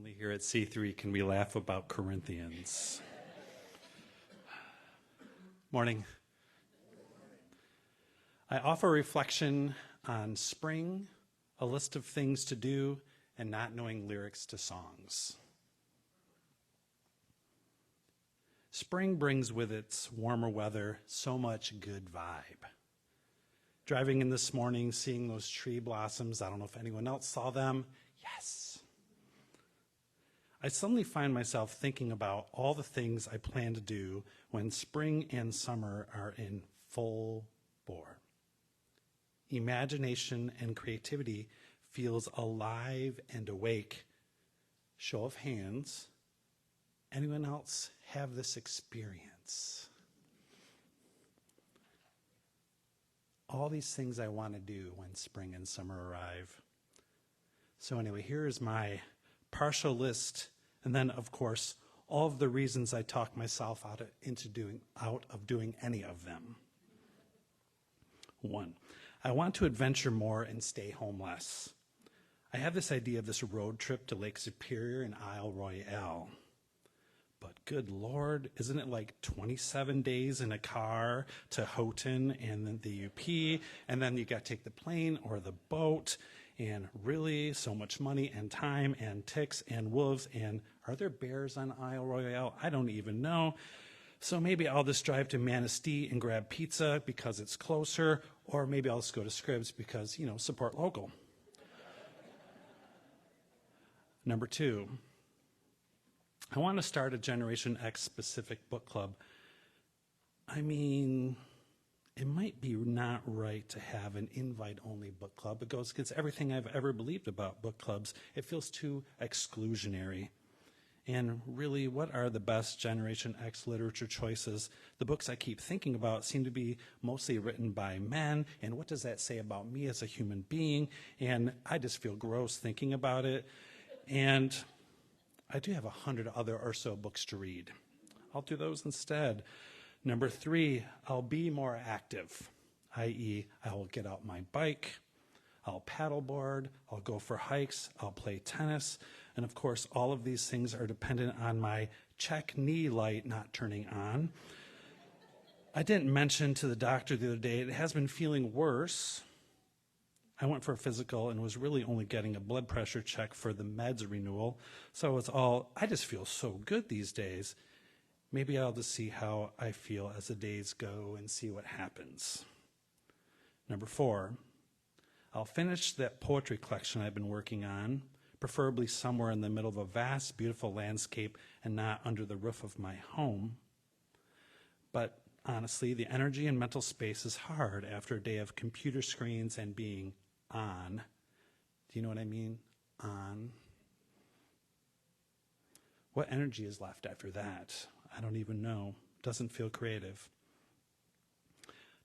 Only here at C3 can we laugh about Corinthians. Morning. I offer reflection on spring, a list of things to do, and not knowing lyrics to songs. Spring brings with its warmer weather so much good vibe. Driving in this morning, seeing those tree blossoms, I don't know if anyone else saw them. Yes. I suddenly find myself thinking about all the things I plan to do when spring and summer are in full bore. Imagination and creativity feels alive and awake. Show of hands. Anyone else have this experience? All these things I want to do when spring and summer arrive. So anyway, here is my partial list, and then, of course, all of the reasons I talk myself out of doing any of them. 1, I want to adventure more and stay home less. I have this idea of this road trip to Lake Superior and Isle Royale. But good Lord, isn't it like 27 days in a car to Houghton and then the UP, and then you got to take the plane or the boat, and really so much money and time and ticks and wolves, and are there bears on Isle Royale? I don't even know. So maybe I'll just drive to Manistee and grab pizza because it's closer, or maybe I'll just go to Scribs because, support local. Number 2. I want to start a Generation X specific book club. I mean, it might be not right to have an invite-only book club. It goes against everything I've ever believed about book clubs. It feels too exclusionary. And really, what are the best Generation X literature choices? The books I keep thinking about seem to be mostly written by men, and what does that say about me as a human being? And I just feel gross thinking about it. And I do have 100 other or so books to read. I'll do those instead. Number 3, I'll be more active, i.e., I will get out my bike, I'll paddleboard, I'll go for hikes, I'll play tennis, and of course, all of these things are dependent on my check knee light not turning on. I didn't mention to the doctor the other day, it has been feeling worse. I went for a physical and was really only getting a blood pressure check for the meds renewal. So it's all, I just feel so good these days. Maybe I'll just see how I feel as the days go and see what happens. Number 4, I'll finish that poetry collection I've been working on, preferably somewhere in the middle of a vast, beautiful landscape and not under the roof of my home. But honestly, the energy and mental space is hard after a day of computer screens and being on. Do you know what I mean? On. What energy is left after that? I don't even know. Doesn't feel creative.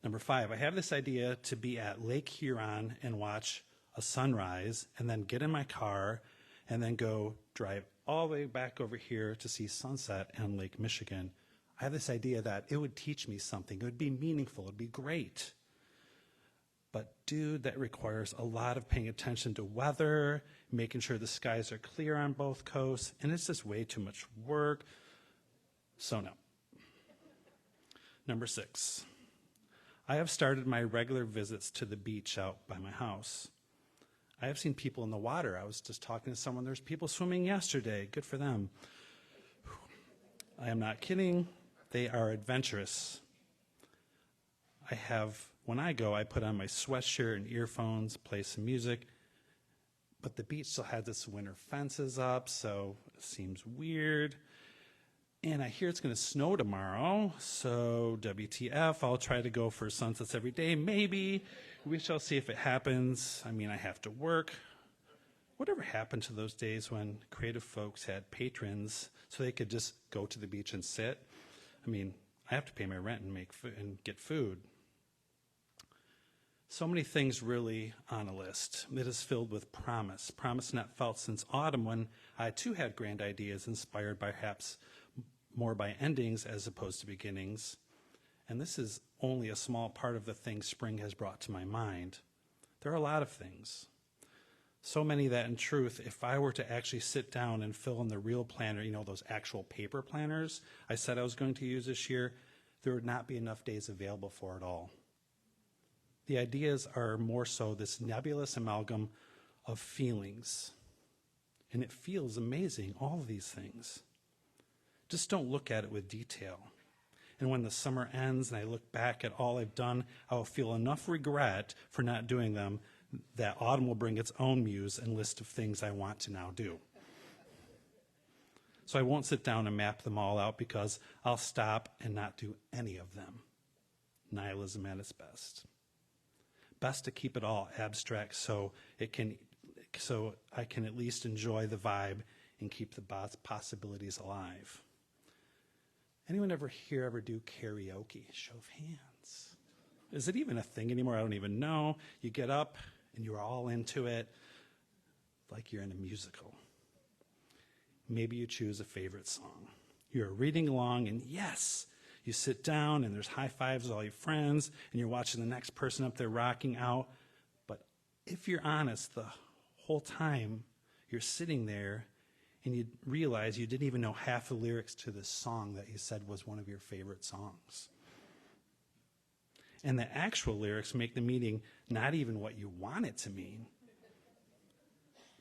Number 5, I have this idea to be at Lake Huron and watch a sunrise and then get in my car and then go drive all the way back over here to see sunset on Lake Michigan. I have this idea that it would teach me something. It would be meaningful. It would be great. But dude, that requires a lot of paying attention to weather, making sure the skies are clear on both coasts, and it's just way too much work. So no. Number 6, I have started my regular visits to the beach out by my house. I have seen people in the water. I was just talking to someone, there's people swimming yesterday. Good for them. I am not kidding. They are adventurous. When I go, I put on my sweatshirt and earphones, play some music, but the beach still has its winter fences up, so it seems weird. And I hear it's going to snow tomorrow, so WTF, I'll try to go for sunsets every day. Maybe. We shall see if it happens. I mean, I have to work. Whatever happened to those days when creative folks had patrons so they could just go to the beach and sit? I mean, I have to pay my rent and make food and get food. So many things really on a list. It is filled with promise. Promise not felt since autumn when I too had grand ideas inspired perhaps more by endings as opposed to beginnings. And this is only a small part of the things spring has brought to my mind. There are a lot of things. So many that in truth, if I were to actually sit down and fill in the real planner, those actual paper planners I said I was going to use this year, there would not be enough days available for it all. The ideas are more so this nebulous amalgam of feelings. And it feels amazing, all of these things. Just don't look at it with detail. And when the summer ends and I look back at all I've done, I will feel enough regret for not doing them that autumn will bring its own muse and list of things I want to now do. So I won't sit down and map them all out because I'll stop and not do any of them. Nihilism at its best. Best to keep it all abstract so I can at least enjoy the vibe and keep the possibilities alive. Anyone ever do karaoke? Show of hands. Is it even a thing anymore? I don't even know. You get up and you're all into it like you're in a musical. Maybe you choose a favorite song. You're reading along and yes, you sit down and there's high fives with all your friends and you're watching the next person up there rocking out. But if you're honest, the whole time you're sitting there and you realize you didn't even know half the lyrics to this song that you said was one of your favorite songs. And the actual lyrics make the meaning not even what you want it to mean.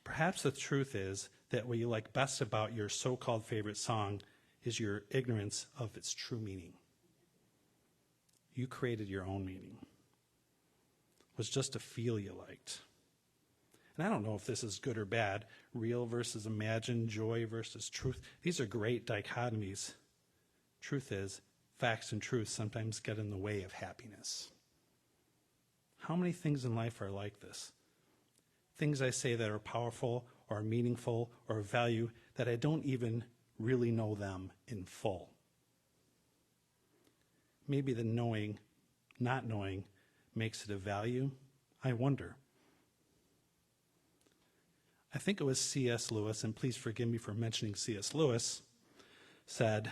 Perhaps the truth is that what you like best about your so-called favorite song is your ignorance of its true meaning. You created your own meaning. It was just a feel you liked. And I don't know if this is good or bad, real versus imagined, joy versus truth. These are great dichotomies. Truth is, facts and truth sometimes get in the way of happiness. How many things in life are like this? Things I say that are powerful or meaningful or of value that I don't even really know them in full. Maybe the knowing, not knowing, makes it of value. I wonder. I think it was C.S. Lewis, and please forgive me for mentioning C.S. Lewis, said,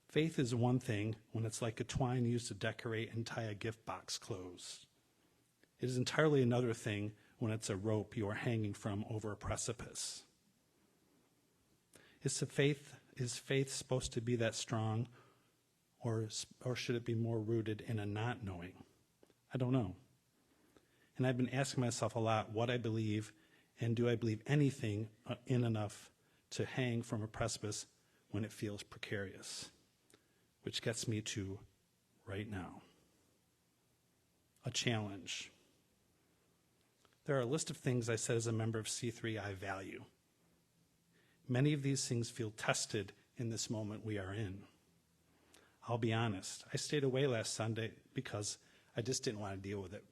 faith is one thing when it's like a twine used to decorate and tie a gift box closed. It is entirely another thing when it's a rope you are hanging from over a precipice. Is faith supposed to be that strong, or should it be more rooted in a not knowing? I don't know. And I've been asking myself a lot what I believe, and do I believe anything in enough to hang from a precipice when it feels precarious? Which gets me to right now. A challenge. There are a list of things I said as a member of C3 I value. Many of these things feel tested in this moment we are in. I'll be honest, I stayed away last Sunday because I just didn't want to deal with it.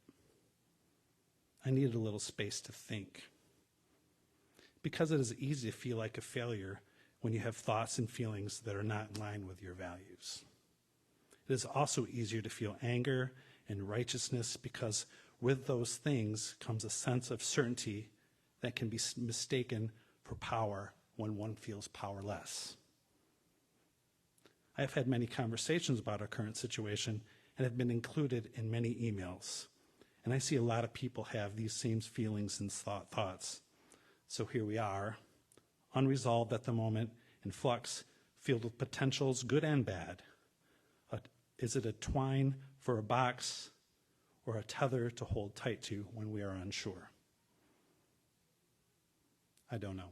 I needed a little space to think. Because it is easy to feel like a failure when you have thoughts and feelings that are not in line with your values. It is also easier to feel anger and righteousness because with those things comes a sense of certainty that can be mistaken for power when one feels powerless. I have had many conversations about our current situation and have been included in many emails. And I see a lot of people have these same feelings and thoughts. So here we are, unresolved at the moment, in flux, filled with potentials, good and bad. Is it a twine for a box or a tether to hold tight to when we are unsure? I don't know.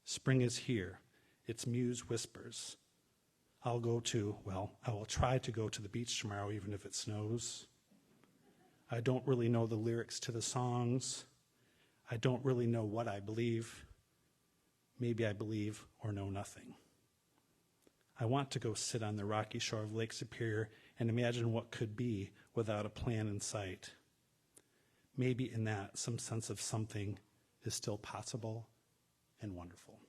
Spring is here. Its muse whispers. I will try to go to the beach tomorrow even if it snows. I don't really know the lyrics to the songs. I don't really know what I believe. Maybe I believe or know nothing. I want to go sit on the rocky shore of Lake Superior and imagine what could be without a plan in sight. Maybe in that, some sense of something is still possible and wonderful.